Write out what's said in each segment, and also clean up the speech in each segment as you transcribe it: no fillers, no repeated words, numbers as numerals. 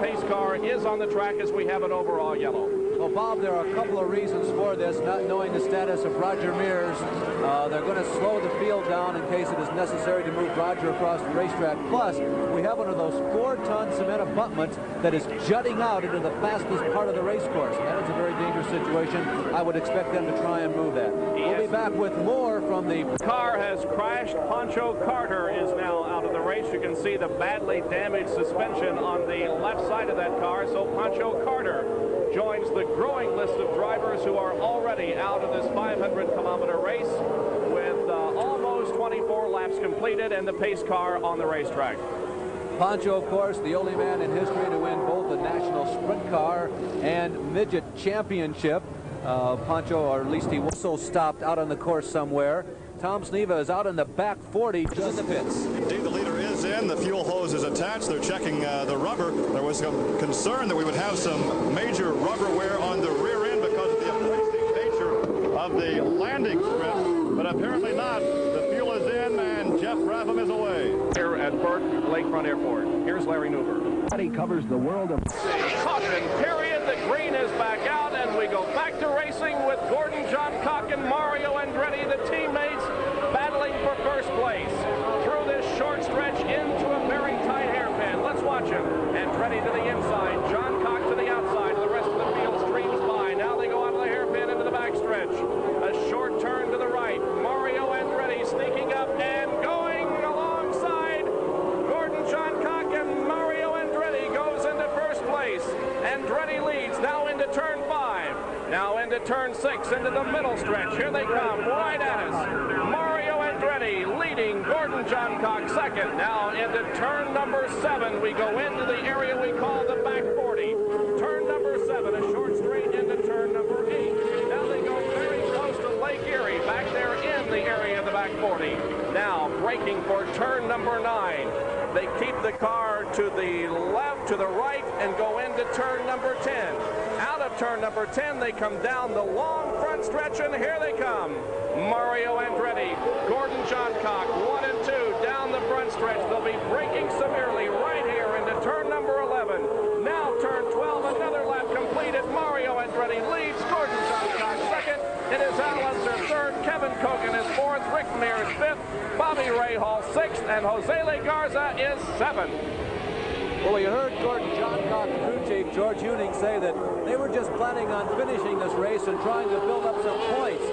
pace car is on the track as we have it overall yellow. Well, Bob, there are a couple of reasons for this. Not knowing the status of Roger Mears, they're going to slow the field down in case it is necessary to move Roger across the racetrack. Plus, we have one of those 4-ton cement abutments that is jutting out into the fastest part of the race course. That is a very dangerous situation. I would expect them to try and move that. We'll be back with more from the car has crashed. Pancho Carter is now out of the race. You can see the badly damaged suspension on the left side of that car. So Pancho Carter joins the growing list of drivers who are already out of this 500-kilometer race with almost 24 laps completed and the pace car on the racetrack. Pancho, of course, the only man in history to win both the National Sprint Car and Midget Championship. Pancho, or at least he was so stopped out on the course somewhere. Tom Sneva is out in the back 40, just in the pits. Indeed, the leader is in. The fuel hose is attached. They're checking the rubber. There was some concern that we would have some major rubber wear on the rear end because of the abrasive nature of the landing strip, but apparently not. The fuel is in, and Jeff Ratham is away. Here at Burke Lakefront Airport, here's Larry Newber. He covers the world of caution period. The green is back out, and we go back to racing with Gordon Johncock and Mario Andretti, the teammates, battling for first place through this short stretch into a very tight hairpin. Let's watch him. Andretti to the inside, Johncock to the outside. The rest of the field streams by. Now they go out of the hairpin into the backstretch. A short turn to the right. Mario Andretti sneaking up and going alongside Gordon Johncock, and Mario Andretti goes into first place. Andretti leads now into turn 5. Now into turn 6, into the middle stretch. Here they come, right at us. Mario Andretti leading Gordon Johncock second. Now into turn number 7. We go into the area we call the back 40. Turn number 7, a short straight into turn number 8. Now they go very close to Lake Erie, back there in the area of the back 40. Now braking for turn number 9. They keep the car to the left, to the right, and go into turn number 10. Out of turn number 10, they come down the long front stretch, and here they come. Mario Andretti, Gordon Johncock, 1 and 2, down the front stretch. They'll be braking severely right here into turn number 11. Now turn 12, another lap completed. Mario Andretti leads, Gordon Johncock second. It is Al Unser third, Kevin Kogan is fourth, Rick Mears fifth, Bobby Rahal sixth, and Jose Legarza is seventh. Well, you heard Gordon Johncock, crew chief George Heuning, say that they were just planning on finishing this race and trying to build up some points.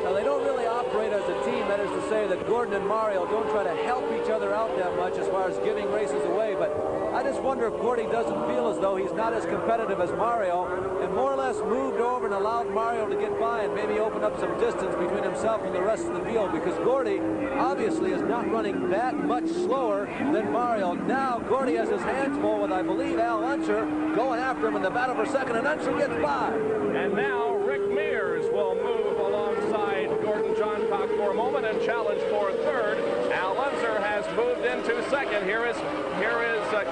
Now, they don't really operate as a team. That is to say that Gordon and Mario don't try to help each other out that much as far as giving races away. But I just wonder if Gordy doesn't feel as though he's not as competitive as Mario and more or less moved over and allowed Mario to get by and maybe open up some distance between himself and the rest of the field, because Gordy obviously is not running that much slower than Mario. Now Gordy has his hands full with, I believe, Al Unser going after him in the battle for second, and Unser gets by. And now Rick Mears will move alongside Gordon Johncock for a moment and challenge for third. Al Unser has moved into second. Here is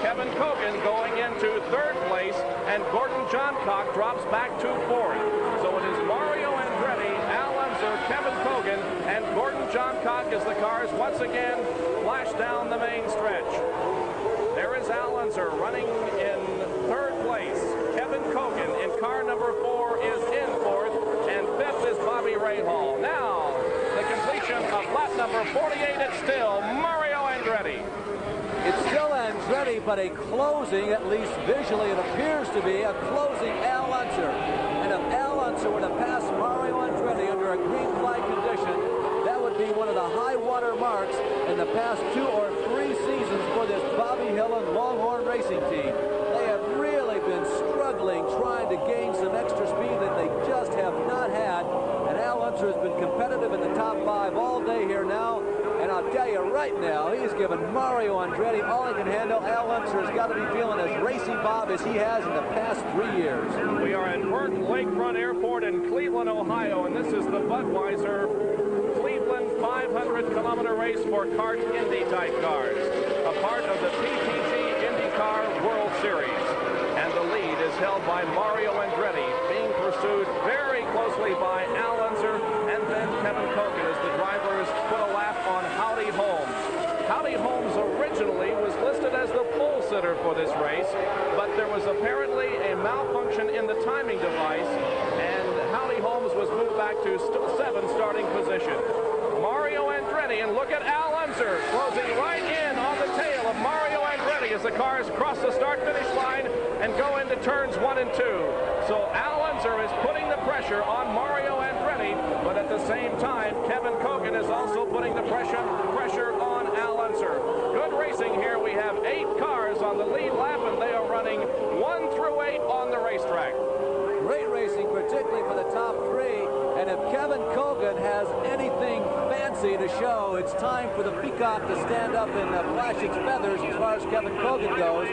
Kevin Kogan going into third place, and Gordon Johncock drops back to fourth. So it is Mario Andretti, Al Unser, Kevin Kogan, and Gordon Johncock as the cars once again flash down the main stretch. There is Al Unser running in third place. Kevin Kogan in car number 4 is in fourth, and fifth is Bobby Rahal. Now, the completion of lap number 48, it's still Mario Andretti. It's still Andretti, but a closing, at least visually it appears to be, a closing Al Unser. And if Al Unser were to pass Mario Andretti under a green flag condition, that would be one of the high water marks in the past 2 or 3 seasons for this Bobby Hillin Longhorn racing team. They have really been struggling trying to gain some extra speed that they just have not had. And Al Unser has been competitive in the top 5 all day here now. And I'll tell you right now, he's given Mario Andretti all he can handle. Al Unser has got to be feeling as racy Bob as he has in the past 3 years. We are at Burke Lakefront Airport in Cleveland, Ohio, and this is the Budweiser Cleveland 500-kilometer race for kart Indy type cars, a part of the PTG Indycar World Series. And the lead is held by Mario Andretti, being pursued very closely by Al Unser and then Kevin Kogan as the drivers put a lap on Howdy Holmes. Howdy Holmes originally was listed as the pole sitter for this race, but there was a malfunction in the timing device, and Hallie Holmes was moved back to 7th starting position. Mario Andretti, and look at Al Unser closing right in on the tail of Mario Andretti as the cars cross the start-finish line and go into turns 1 and 2. So Al Unser is putting the pressure on Mario Andretti, but at the same time, Kevin Kogan is also putting the pressure on Al Unser. Good racing here. We have 8 cars on the lead lap, and they are running 1 through 8 on the racetrack. Great racing, particularly for the top 3. And if Kevin Kogan has anything fancy to show, it's time for the peacock to stand up and flash its feathers as far as Kevin Kogan goes.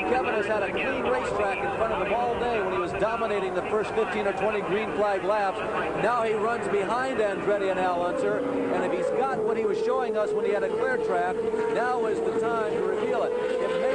Kevin has had a clean racetrack in front of him all day when he was dominating the first 15 or 20 green flag laps. Now he runs behind Andretti and Al Unser, and if he's got what he was showing us when he had a clear track, now is the time to reveal it. It may